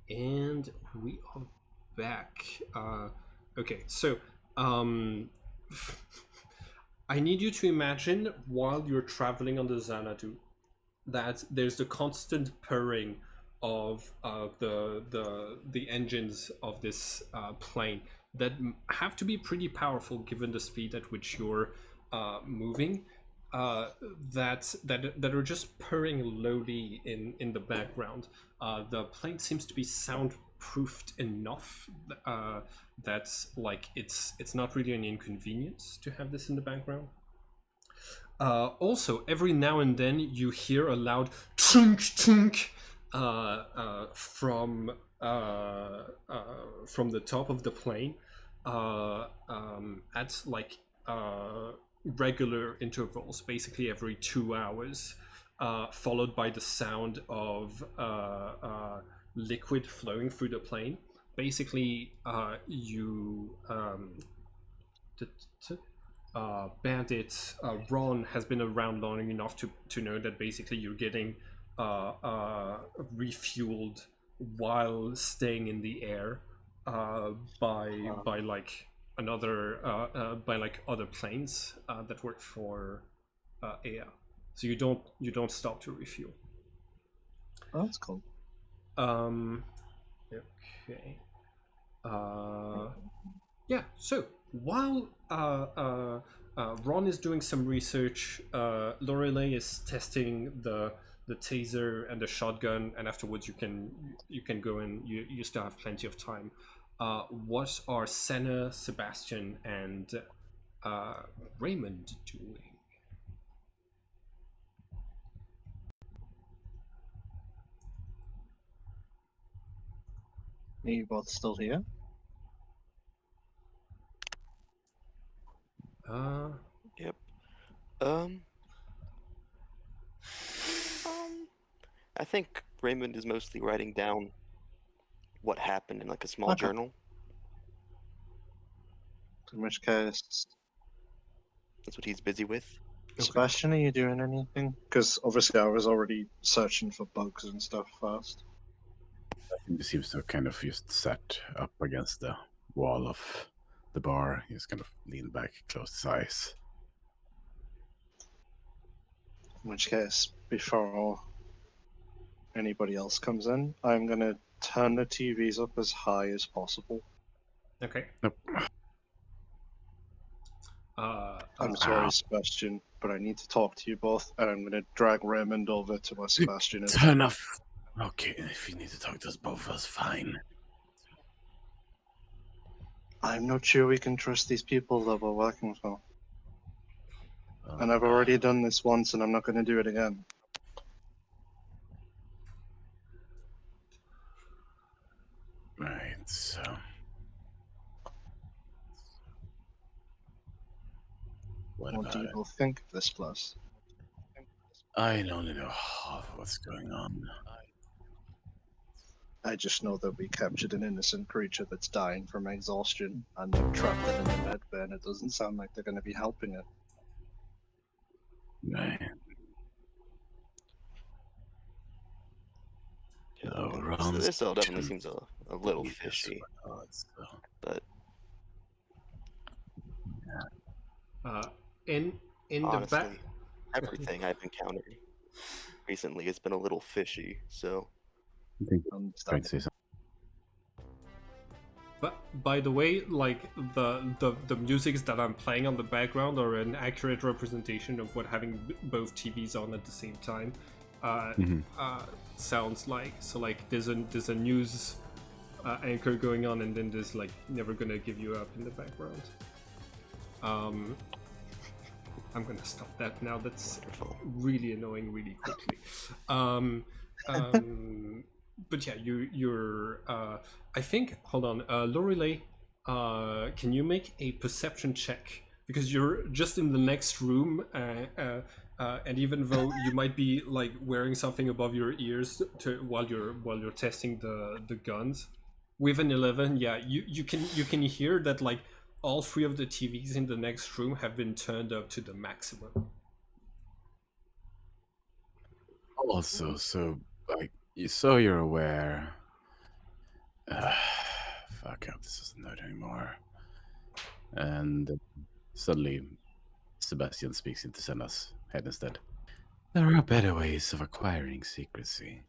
And we are back. Okay, so um, I need you to imagine while you're traveling on the Xanadu that there's the constant purring of the engines of this plane that have to be pretty powerful given the speed at which you're moving. Uh, that are just purring lowly in the background. The plane seems to be soundproofed enough that's like it's not really an inconvenience to have this in the background. Also, every now and then you hear a loud chunk chunk from the top of the plane at like regular intervals, basically every 2 hours, followed by the sound of liquid flowing through the plane. Basically, t- t- Bandit Ron has been around long enough to know that basically you're getting refueled while staying in the air by like by like other planes that work for AI. So you don't stop to refuel. Oh, that's cool. Um, okay. Uh, Yeah, so while Ron is doing some research, Lorelei is testing the taser and the shotgun, and afterwards you can go and you still have plenty of time. What are Senna, Sebastian, and uh, Raymond doing? Are you both still here? Uh, Yep. Um, I think Raymond is mostly writing down what happened in like a small Okay. journal. In which case, That's what he's busy with. okay. Sebastian, are you doing anything? Because obviously I was already searching for bugs and stuff first. He seems to kind of just sat up against the wall of the bar. He's kind of leaned back, closed his eyes. In which case, before anybody else comes in, I'm gonna turn the TVs up as high as possible. Okay. Nope. I'm sorry, Sebastian, but I need to talk to you both, and I'm gonna drag Raymond over to where Sebastian is. Turn off. Okay, if you need to talk to us both of us, fine. I'm not sure we can trust these people that we're working for. Uh, And I've already done this once, and I'm not gonna do it again. Right, so. What What do about you it? both think of this place? I only know half of what's going on. I just know that we captured an innocent creature that's dying from exhaustion, and they've trapped it in the med bay, and it doesn't sound like they're going to be helping it. Right. No, Ron's This all definitely seems a little fishy, but In the back. honestly, everything I've encountered recently has been a little fishy. So I think trying to Understandable. say something. But by the way, like the musics that I'm playing on the background are an accurate representation of what having both TVs on at the same time sounds like. So like there's a news anchor going on, and then there's like Never Gonna Give You Up in the background. I'm gonna stop that now. That's wonderful. really annoying really quickly. But yeah, you're. I think. Hold on, Lorelei. Can you make a perception check because you're just in the next room, and even though you might be like wearing something above your ears while you're testing the guns, with an 11, yeah, you can hear that like all three of the TVs in the next room have been turned up to the maximum. Also, so like, so you're aware out this doesn't hurt anymore. And suddenly, Sebastian speaks into Senna's head instead. There are better ways of acquiring secrecy,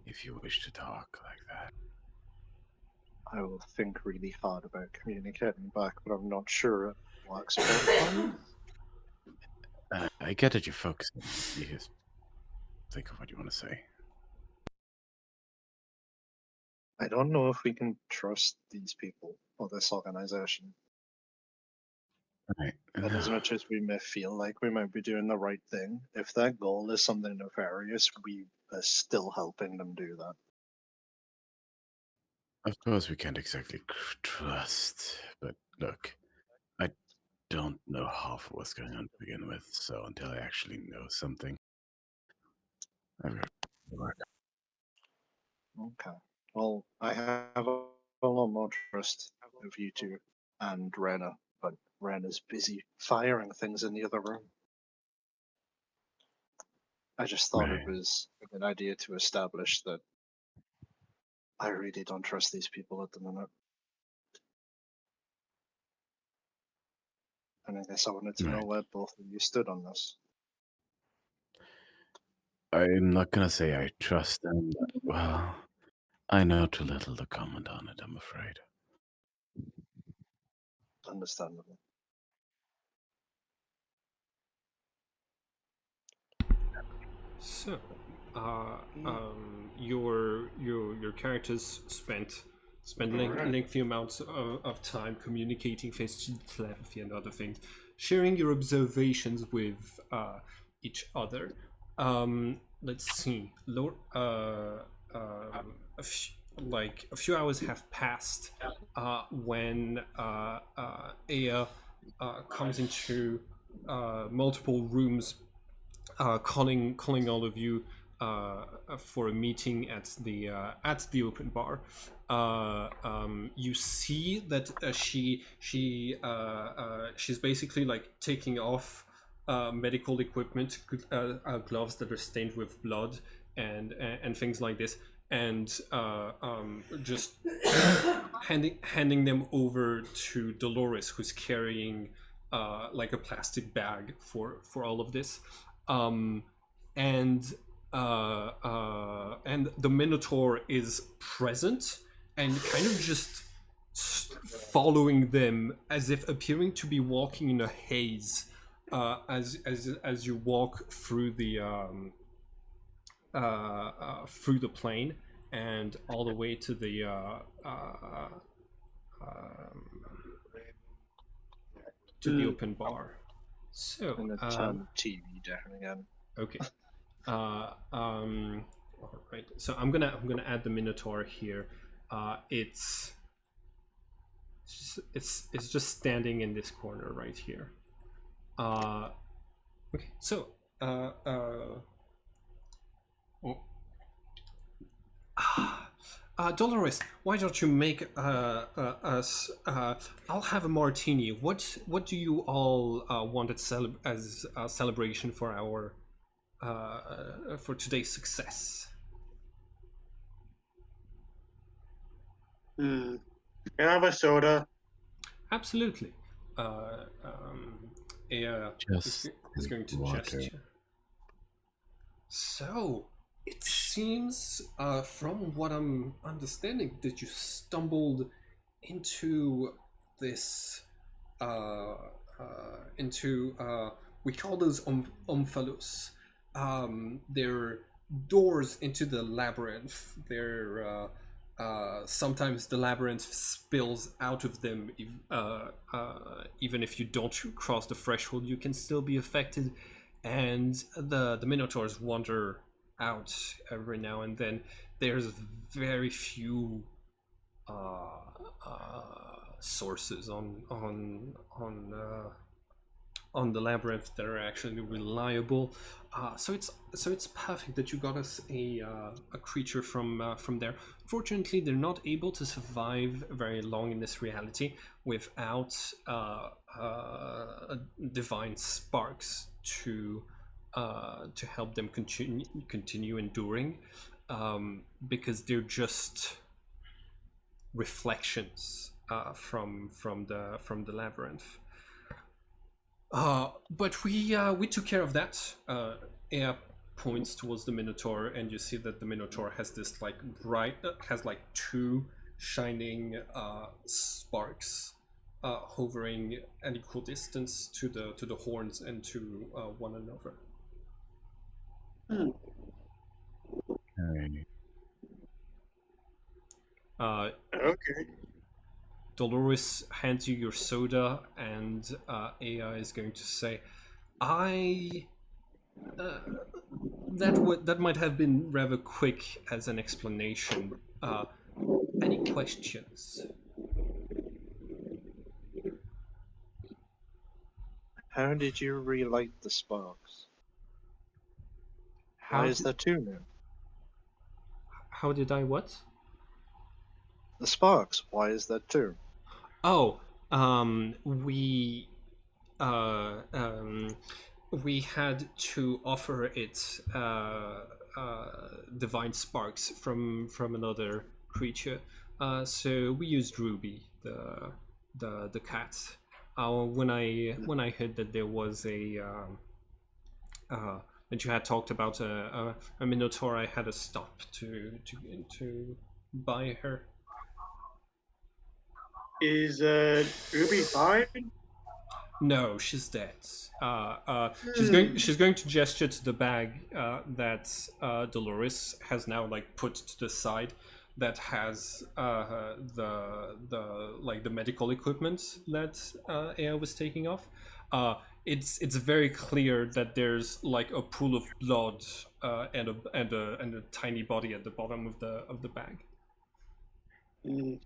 if you wish to talk like that. I will think really hard about communicating back, but I'm not sure it works both ways. I get that you're focusing. You just think of what you want to say. I don't know if we can trust these people or this organization. Right. And as much as we may feel like we might be doing the right thing, if their goal is something nefarious, we are still helping them do that. Of course, we can't exactly trust, but look, I don't know half of what's going on to begin with, so until I actually know something, I've got to work. Okay. Well, I have a lot more trust of you two and Rena, but Rena's busy firing things in the other room. I just thought Right. it was a good idea to establish that I really don't trust these people at the minute. And I guess I wanted to know Right. where both of you stood on this. I'm not gonna say I trust them, but, well, I know too little to comment on it, I'm afraid. Understandable. So, your characters spent lengthy amounts of time communicating face to telepathy and other things, sharing your observations with each other. Let's see, a few hours have passed when Aya comes into multiple rooms, calling all of you for a meeting at the open bar. You see that she's basically like taking off medical equipment, gloves that are stained with blood, and things like this, and just handing them over to Dolores, who's carrying like a plastic bag for all of this. And the Minotaur is present and kind of just following them, as if appearing to be walking in a haze, as you walk through the plane and all the way to the open bar. So And then turn the TV down again. okay. All right. So I'm gonna add the Minotaur here. It's just standing in this corner right here. Okay. So Dolores, why don't you make us? I'll have a martini. What do you all want as a celebration for our for today's success? Can I have a soda? Absolutely. Just is going to water. gesture. So it seems, from what I'm understanding, that you stumbled into this we call those omphalos. They're doors into the labyrinth. They're sometimes the labyrinth spills out of them. Even if you don't cross the threshold, you can still be affected. And the Minotaurs wander out every now and then. There's very few sources on the labyrinth that are actually reliable. So it's perfect that you got us a creature from there. Fortunately, they're not able to survive very long in this reality without divine sparks to help them continue enduring, because they're just reflections from the labyrinth. But we took care of that. Ea points towards the Minotaur, and you see that the Minotaur has this like has like two shining sparks hovering at equal distance to the horns and to one another. Okay. Okay. Dolores hands you your soda, and Ea is going to say, that might have been rather quick as an explanation. Any questions? How did you relight the sparks? How Why is did, there two now? how did I what? The sparks, why is there two? Oh, we had to offer it divine sparks from another creature. So we used Ruby, the cat. When I heard that there was that you had talked about a Minotaur, I had to stop to buy her. Is Ruby fine? No, she's dead. She's going to gesture to the bag that Dolores has now like put to the side, that has the medical equipment that Ea was taking off. It's very clear that there's like a pool of blood and a tiny body at the bottom of the bag. Mm.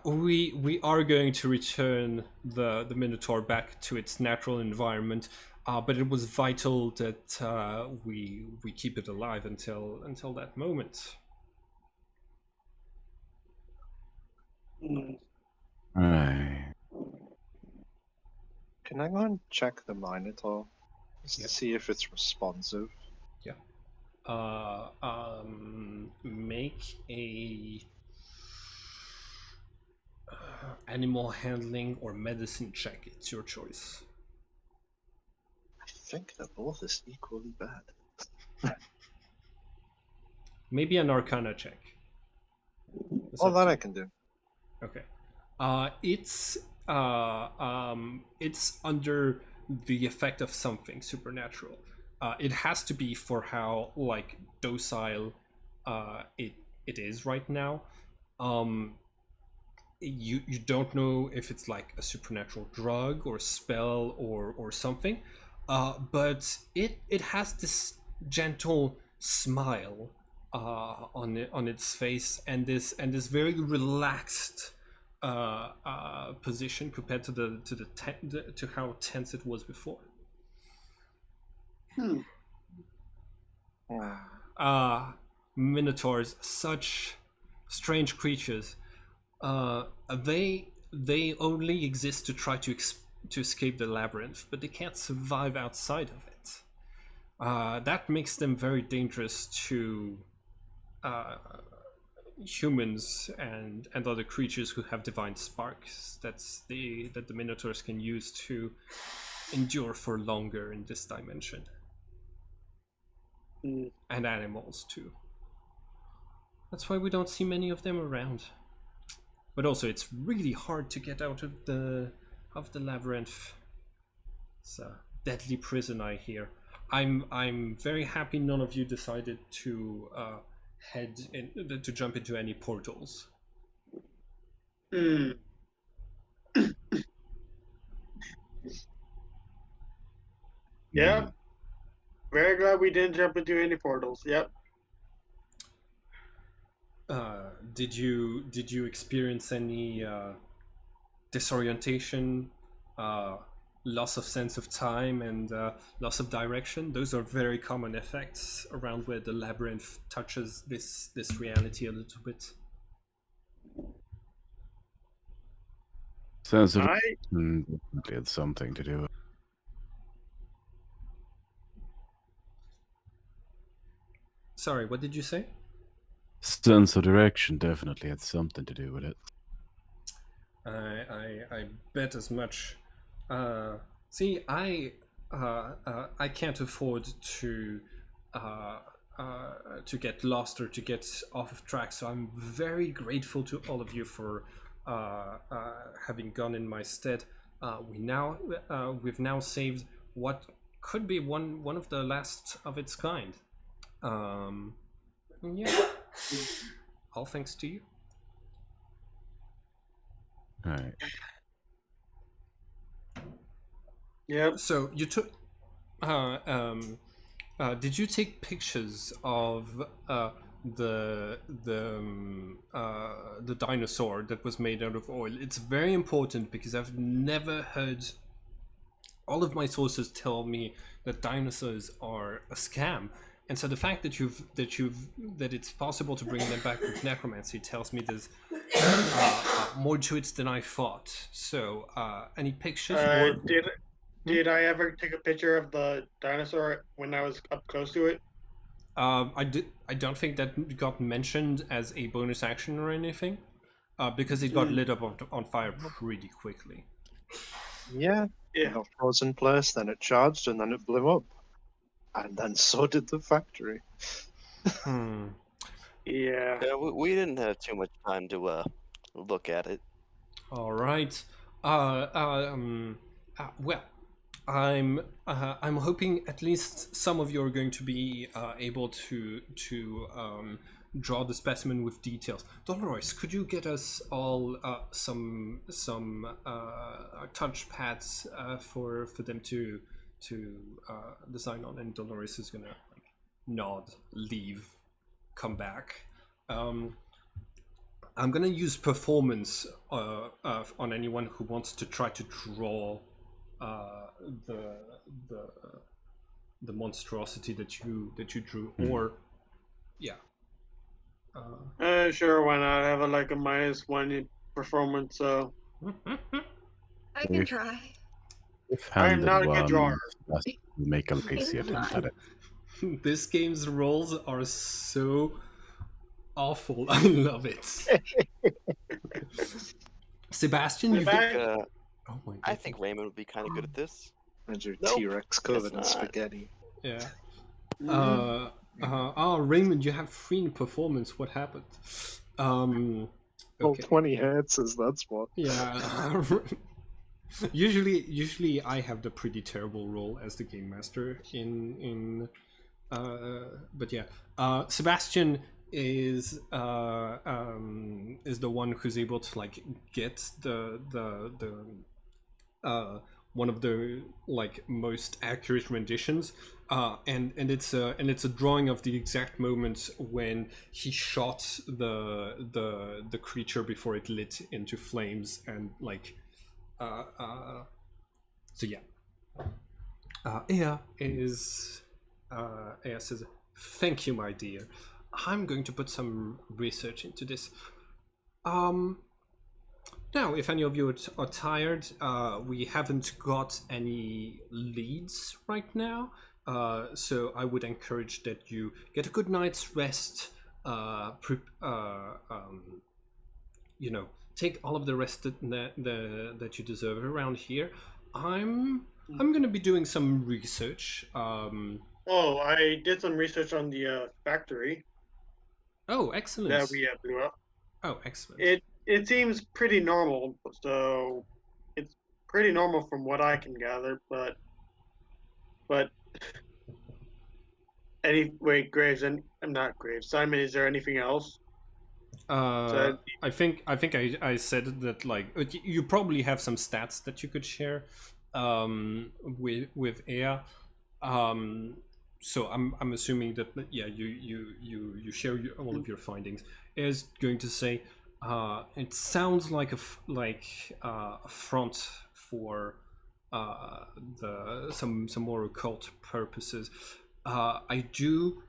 We are going to return the Minotaur back to its natural environment, but it was vital that we keep it alive until that moment. Mm. Right. Can I go and check the Minotaur? Just Yeah. to see if it's responsive. Yeah. Make a animal handling or medicine check. It's your choice. I think they're both as equally bad. Maybe an Arcana check. It's Oh, up that to I you. can do. Okay. It's under the effect of something supernatural. It has to be for how like docile it is right now. You don't know if it's like a supernatural drug or spell or something, but it has this gentle smile on its face, and this very relaxed position compared to to how tense it was before. Hmm. Hmm. Minotaurs, such strange creatures. They only exist to try to escape the labyrinth, but they can't survive outside of it. That makes them very dangerous to humans and other creatures who have divine sparks. That the Minotaurs can use to endure for longer in this dimension, Mm. and animals too. That's why we don't see many of them around. But also, it's really hard to get out of the labyrinth. It's a deadly prison, I hear. I'm very happy none of you decided to to jump into any portals. Hmm. Yeah. Mm. Very glad we didn't jump into any portals. Yep. Did you experience any disorientation, loss of sense of time, and loss of direction? Those are very common effects around where the labyrinth touches this reality a little bit. Sense of I definitely had something to do with. Sorry, what did you say? Sense of direction definitely had something to do with it. I bet as much. See, I can't afford to get lost or to get off of track. So I'm very grateful to all of you for having gone in my stead. We've now saved what could be one of the last of its kind. Yeah, all thanks to you. All right. Yep. So you took. Did you take pictures of the dinosaur that was made out of oil? It's very important because I've never heard. All of my sources tell me that dinosaurs are a scam, and so the fact that that it's possible to bring them back with necromancy tells me there's more to it than I thought. So, any pictures? Did I ever take a picture of the dinosaur when I was up close to it? I don't think that got mentioned as a bonus action or anything, because it got lit up on fire pretty quickly. Yeah. Yeah. It got frozen in place, then it charged, and then it blew up. And then so did the factory. Hmm. Yeah. Yeah, we didn't have too much time to look at it. All right. Well, I'm hoping at least some of you are going to be able to draw the specimen with details. Dolores, could you get us all some touch pads for them to design on? And Dolores is gonna nod, leave, come back. I'm gonna use performance on anyone who wants to try to draw the monstrosity that you drew, or yeah. Sure, why not? I have a -1 in performance, so I can try. If I am handed not a good one, drawer. just make a lazy attempt at it. This game's rolls are so awful. I love it. Sebastian, you Sebastian- Uh, oh my god. I think Raymond would be kind of good at this. And your Nope, T-Rex covered in not. spaghetti. Yeah. Mhm. Raymond, you have 3 in performance. What happened? Well, Okay. 20 hertz, that's what. Yeah. Usually I have the pretty terrible role as the game master but yeah. Sebastian is the one who's able to get the one of the most accurate renditions, and it's a drawing of the exact moment when he shot the creature before it lit into flames, and so yeah. Ea says, "Thank you, my dear. I'm going to put some research into this. Now, if any of you are tired, we haven't got any leads right now, so I would encourage that you get a good night's rest. Take all of the rest that you deserve around here. I'm going to be doing some research. Oh, I did some research on the factory Oh, excellent. that we blew up. Oh, excellent. It seems pretty normal, so it's pretty normal from what I can gather. But anyway, Graves, and I'm not Graves. Simon, is there anything else? I think I said that you probably have some stats that you could share with Ea. So I'm assuming that you share all of your findings. Ea's going to say it sounds like a front for some more occult purposes. I do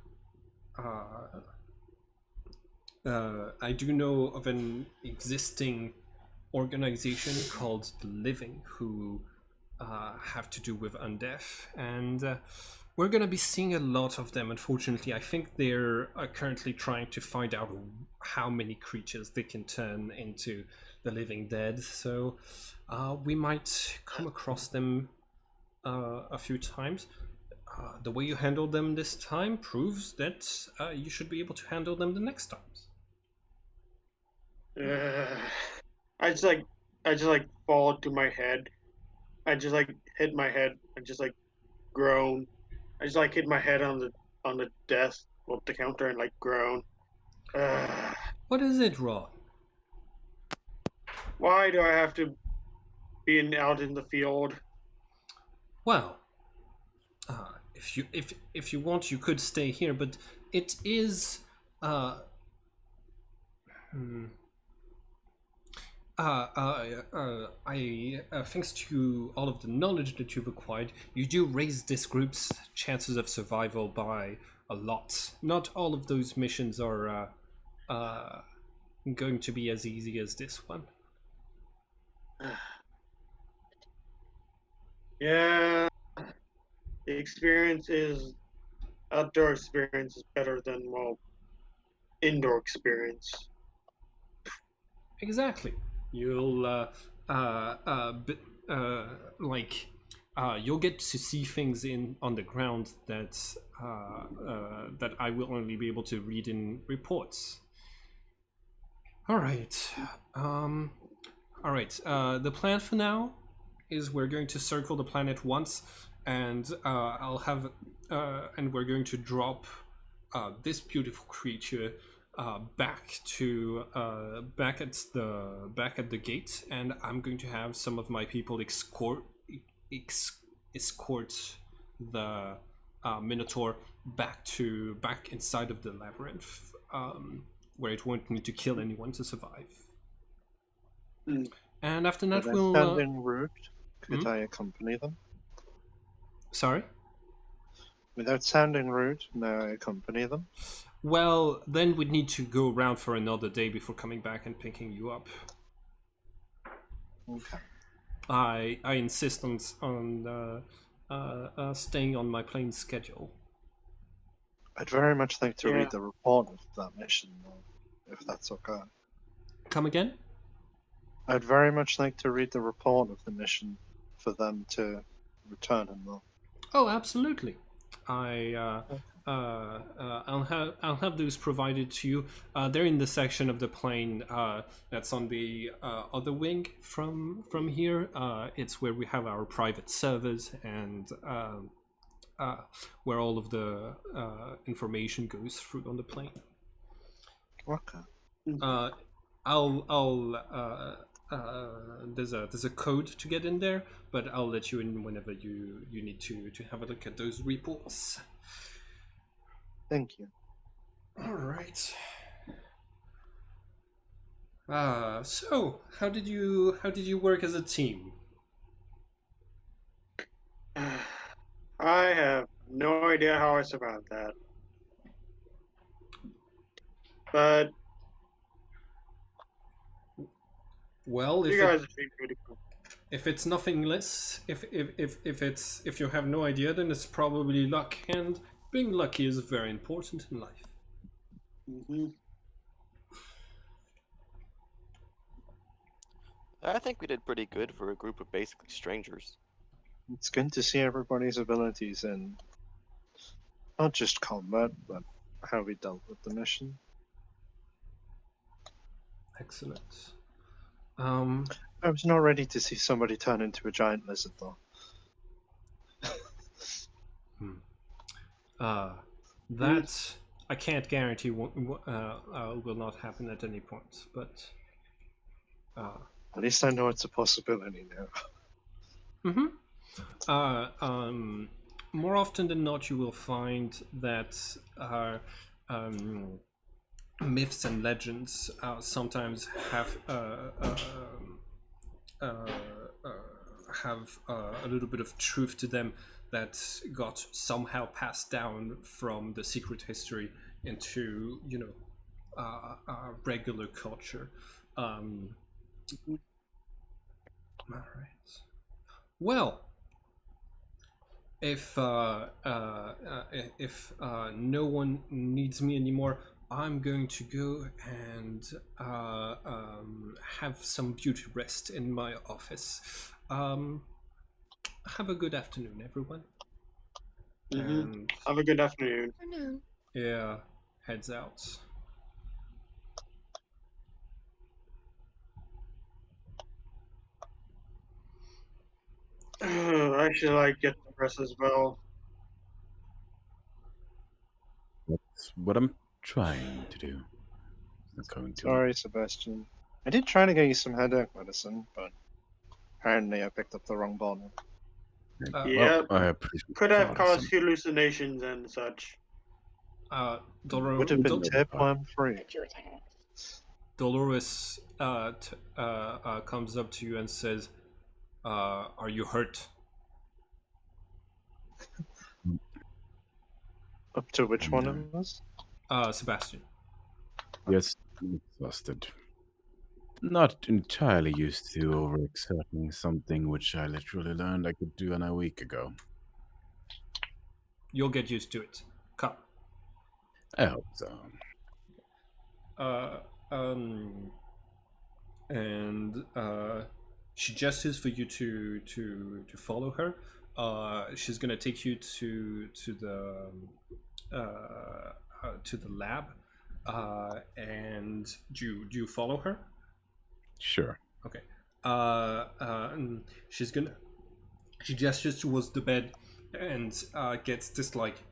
know of an existing organization called The Living who have to do with undeath, and We're gonna be seeing a lot of them, unfortunately. I think they're currently trying to find out how many creatures they can turn into the living dead, so we might come across them a few times. The way you handled them this time proves that you should be able to handle them the next times. I just like fall to my head. I just like hit my head. I just like groan. I just like hit my head on the desk, well, the counter, and like groan. What is it, Ron? Why do I have to be out in the field? Well, if you want, you could stay here, but it is thanks to all of the knowledge that you've acquired, you do raise this group's chances of survival by a lot. Not all of those missions are going to be as easy as this one. Yeah, the outdoor experience is better than, well, indoor experience. Exactly. You'll you'll get to see things on the ground that that I will only be able to read in reports. All right. All right. The plan for now is we're going to circle the planet once, and and we're going to drop this beautiful creature back at the gate, and I'm going to have some of my people escort the Minotaur back inside of the labyrinth, where it won't need to kill anyone to survive. Mm. And after that, Without we'll. sounding rude, could hmm? I accompany them? Sorry. Without sounding rude, may I accompany them? Well, then we'd need to go around for another day before coming back and picking you up. Okay. I insist on staying on my plane schedule. I'd very much like to Yeah. read the report of that mission, though, if that's okay. Come again? I'd very much like to read the report of the mission for them to return him, though. Oh, absolutely. I'll have those provided to you. They're in the section of the plane that's on the other wing from here. It's where we have our private servers and where all of the information goes through on the plane. Okay. There's a code to get in there, but I'll let you in whenever you need to have a look at those reports. Thank you. All right. So how did you work as a team? I have no idea how I survived that. But Well, you guys have been pretty cool. if it's nothing less, if you have no idea, then it's probably luck, and being lucky is very important in life. Mm-hmm. I think we did pretty good for a group of basically strangers. It's good to see everybody's abilities in not just combat, but how we dealt with the mission. Excellent. I was not ready to see somebody turn into a giant lizard, though. That I can't guarantee will not happen at any point, but At least I know it's a possibility now. more often than not, you will find that myths and legends sometimes have a little bit of truth to them that got somehow passed down from the secret history into regular culture. All right. Well, if no one needs me anymore, I'm going to go and have some beauty rest in my office. Have a good afternoon, everyone. And Have a good afternoon. Afternoon. yeah, heads out. I should like get the rest as well. That's what I'm trying to do. Not going to. Sorry, Sebastian. I did try to get you some headache medicine, but apparently I picked up the wrong bottle. Yeah, Well, I appreciate could the have thought, caused son. hallucinations and such. Would have been Dol- tapeworm free. Dolores comes up to you and says, "Are you hurt?" Up to which one No. of us? Sebastian. Yes, I'm exhausted. Not entirely used to overexerting something which I literally learned I could do a week ago. You'll get used to it. Come. I hope so. Uh, um, and she gestures for you to follow her. She's gonna take you to the lab. And do you follow her? Sure. Okay. And she gestures towards the bed and gets this like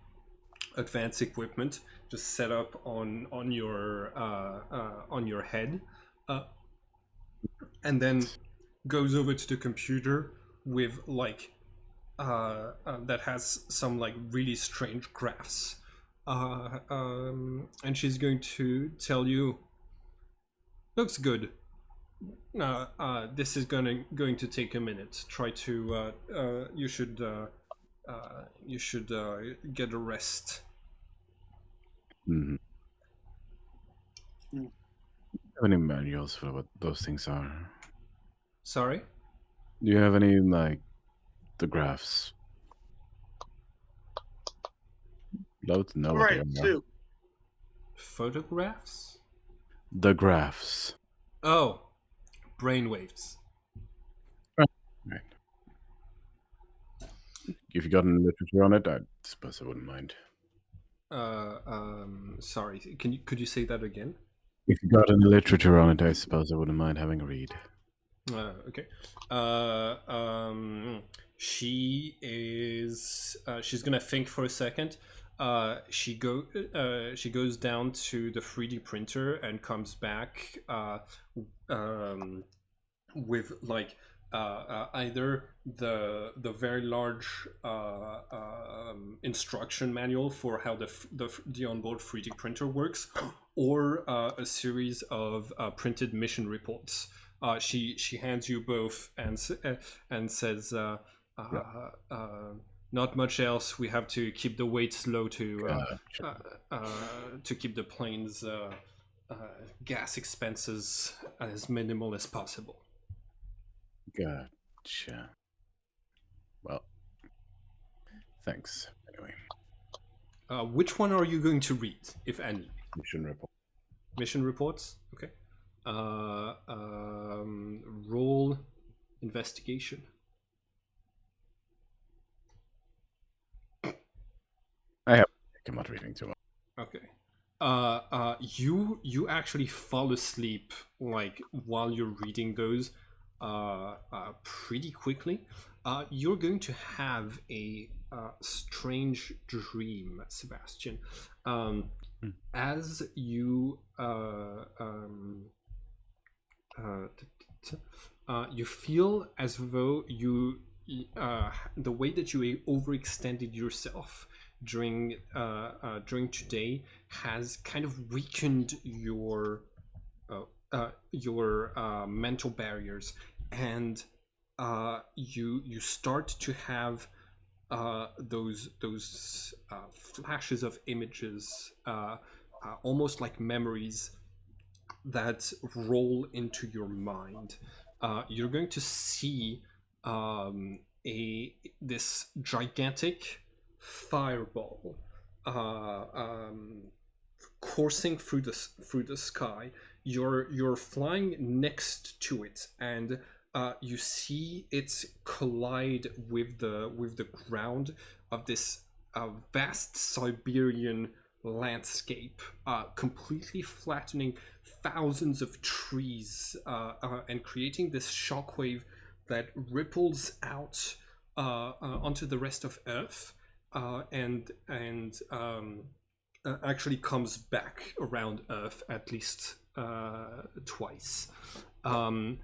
advanced equipment just set up on your head, and then goes over to the computer with like that has some like really strange graphs, and she's going to tell you, looks good. This is going to take a minute. Try to you should get a rest. Mm-hmm. Hmm. Have any manuals for what those things are? Sorry? Do you have any like the graphs? Love to know what they Right, are. too. Photographs? The graphs. Oh, brainwaves. Right. If you got any literature on it, I suppose I wouldn't mind. Sorry. Could you say that again? If you got any literature on it, I suppose I wouldn't mind having a read. Okay. She is. She's gonna think for a second. She goes down to the 3D printer and comes back with like either the very large instruction manual for how the onboard 3D printer works, or a series of printed mission reports. She hands you both and says, "Not much else. We have to keep the weights low to keep the plane's gas expenses as minimal as possible." Gotcha. Well, thanks. Anyway, Which one are you going to read, if any? mission report. Mission reports? Okay. Roll investigation. I'm not reading too much. Okay. You actually fall asleep like while you're reading those, pretty quickly. You're going to have a strange dream, Sebastian. As you you feel as though the way that you overextended yourself during today has kind of weakened your mental barriers, and you start to have those flashes of images, almost like memories that roll into your mind. You're going to see this gigantic fireball coursing through the sky. You're flying next to it, and you see it collide with the ground of this vast Siberian landscape, completely flattening thousands of trees and creating this shockwave that ripples out onto the rest of Earth and actually comes back around Earth at least twice. The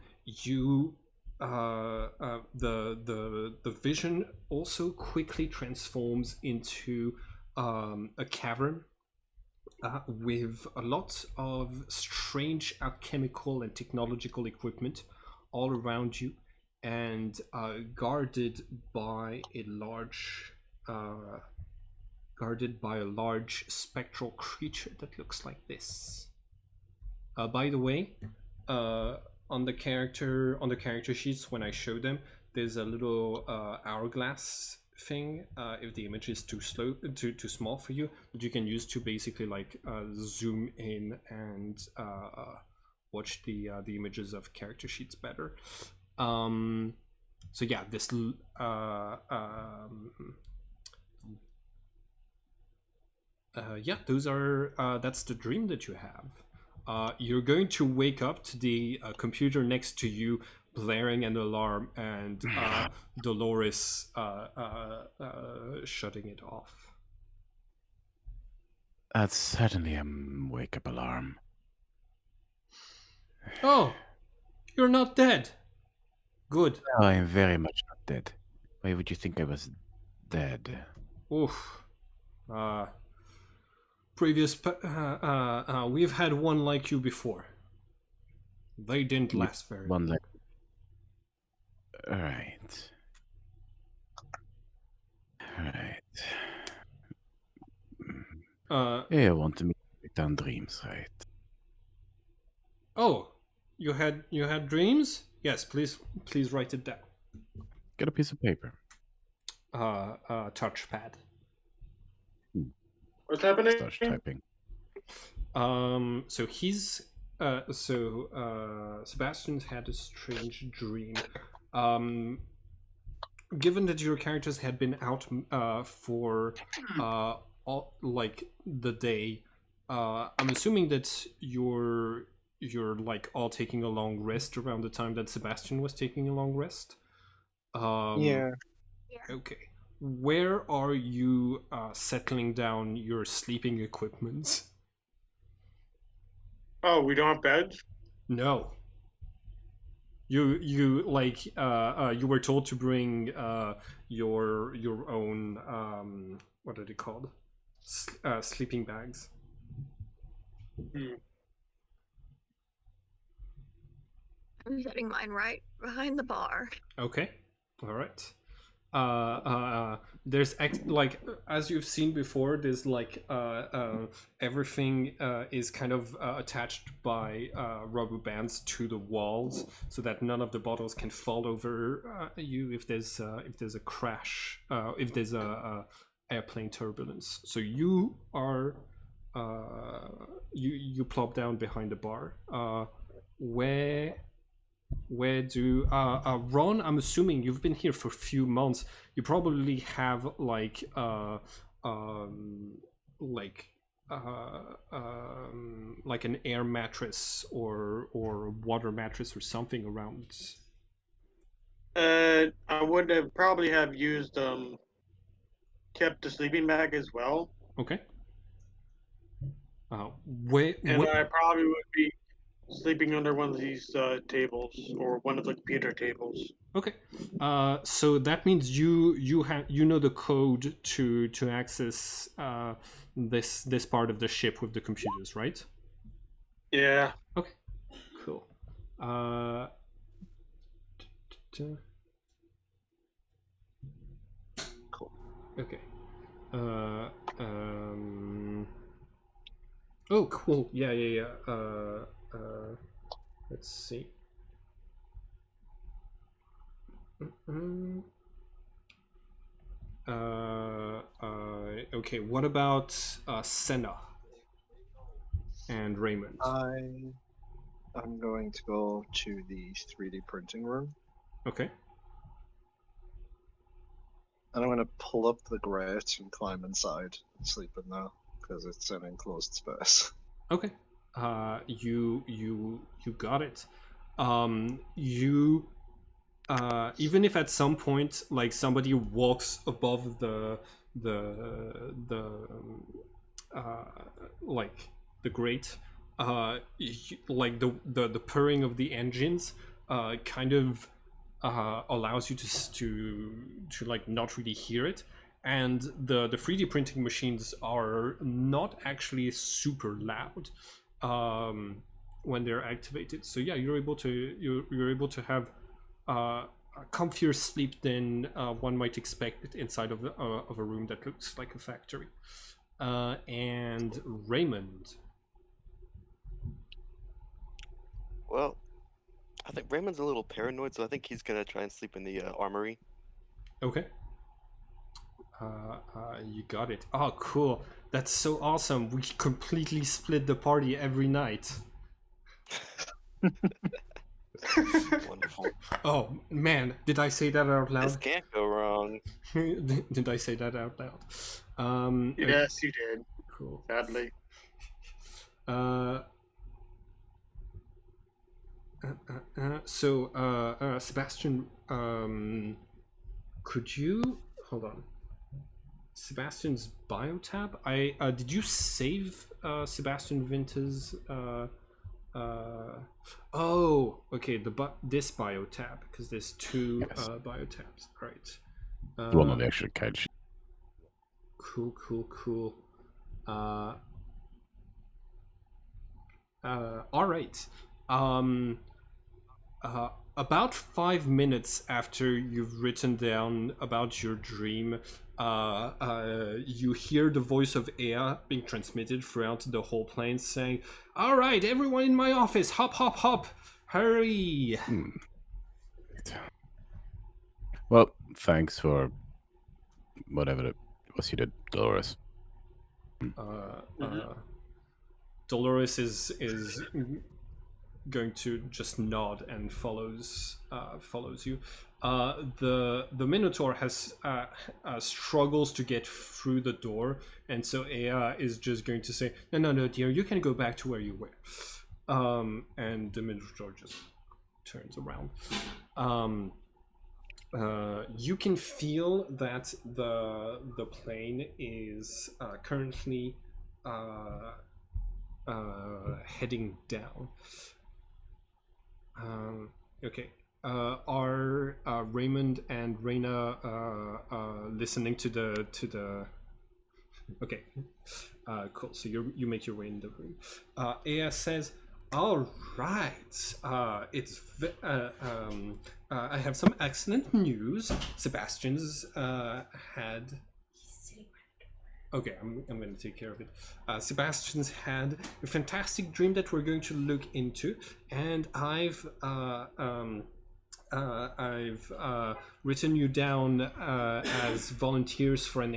vision also quickly transforms into a cavern with a lot of strange alchemical and technological equipment all around you, and guarded by a large spectral creature that looks like this. By the way, on the character sheets, when I show them, there's a little hourglass thing. If the image is too small for you, that you can use to basically like zoom in and watch the images of character sheets better. So yeah, this yeah, those are that's the dream that you have. You're going to wake up to the computer next to you blaring an alarm, and Dolores shutting it off. That's certainly a wake-up alarm. Oh, you're not dead. Good. No, I'm very much not dead. Why would you think I was dead? Oof. We've had one like you before. They didn't last very long. One like... Alright. You want me to break down dreams, right? Oh, you had dreams? Yes, please write it down. Get a piece of paper. Touchpad. What's happening? Starts typing. So Sebastian's had a strange dream. Given that your characters had been out for like the day, I'm assuming that you're like all taking a long rest around the time that Sebastian was taking a long rest. Yeah. Okay. Where are you settling down your sleeping equipment? Oh, we don't have beds? No. You like you were told to bring your own what are they called? Sleeping bags. I'm setting mine right behind the bar. Okay. All right. There's like, as you've seen before, there's like everything is kind of attached by rubber bands to the walls, so that none of the bottles can fall over you if there's a crash, if there's a airplane turbulence. So you are you plop down behind the bar. Where do Ron? I'm assuming you've been here for a few months. You probably have like an air mattress or water mattress or something around. I would have probably have used kept the sleeping bag as well. Okay. I probably would be sleeping under one of these tables, or one of the computer tables. Okay. So that means you know the code to access this part of the ship with the computers, right? Yeah. Okay. Cool. Cool. Okay. Oh, cool. Yeah. Let's see. Okay, what about Senna and Raymond? I'm going to go to the 3D printing room, Okay. and I'm going to pull up the grate and climb inside and sleep in there because it's an enclosed space. Okay. You got it. You even if at some point like somebody walks above the like the grate, like the purring of the engines kind of allows you to like not really hear it, and the 3D printing machines are not actually super loud when they're activated. So yeah, you're able to have a comfier sleep than one might expect inside of a room that looks like a factory. And Raymond. Well, I think Raymond's a little paranoid, so I think he's gonna try and sleep in the armory. Okay. You got it. Oh, cool. That's so awesome. We completely split the party every night. Wonderful. Oh, man. Did I say that out This loud? can't go wrong. Did I say that out loud? Yes, you did. Cool. Sadly. So, Sebastian, could you hold on? Sebastian's biotab. Did you save Sebastian Vinter's? Oh, okay. This biotab because there's two Yes. biotabs. All right. The one on the actual couch. Cool. All right. About 5 minutes after you've written down about your dream, you hear the voice of Ea being transmitted throughout the whole plane saying, "All right, everyone in my office, hop, hurry!" Well, thanks for whatever it was you did, Dolores. Dolores is going to just nod and follows you. The Minotaur has struggles to get through the door, and so Ea is just going to say, "No, dear, you can go back to where you were." And the Minotaur just turns around. You can feel that the plane is currently heading down. Okay. Are Raymond and Reyna listening to the? Okay. Cool. So you make your way in the room. Ea says, "All right. I have some excellent news. Sebastian's had." Okay, I'm going to take care of it. Sebastian's had a fantastic dream that we're going to look into, and I've written you down as volunteers for an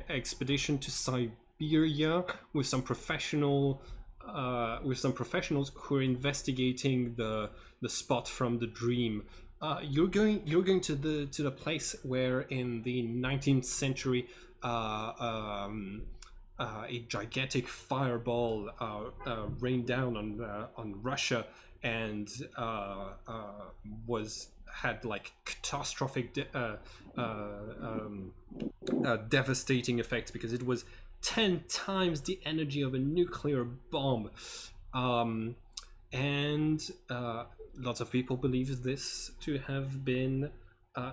expedition to Siberia with some professionals who are investigating the spot from the dream. You're going to the place where in the 19th century. A gigantic fireball rained down on Russia and had like catastrophic devastating effects because it was 10 times the energy of a nuclear bomb, and lots of people believe this to have been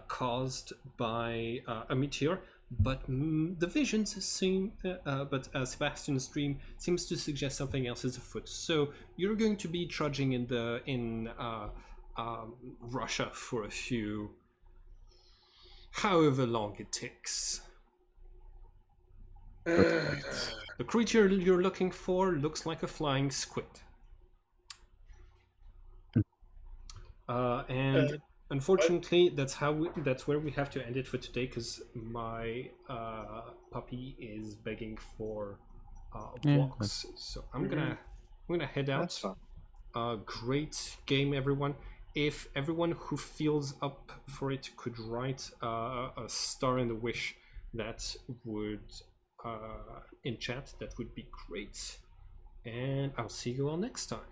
caused by a meteor. But the visions seem, but Sebastian's dream seems to suggest something else is afoot. So you're going to be trudging in Russia for a few, however long it takes. The creature you're looking for looks like a flying squid. And unfortunately, that's where we have to end it for today because my puppy is begging for Yeah, walks. So I'm gonna head That's out. fun. Great game, everyone. If everyone who feels up for it could write a star and a wish that would in chat, that would be great. And I'll see you all next time.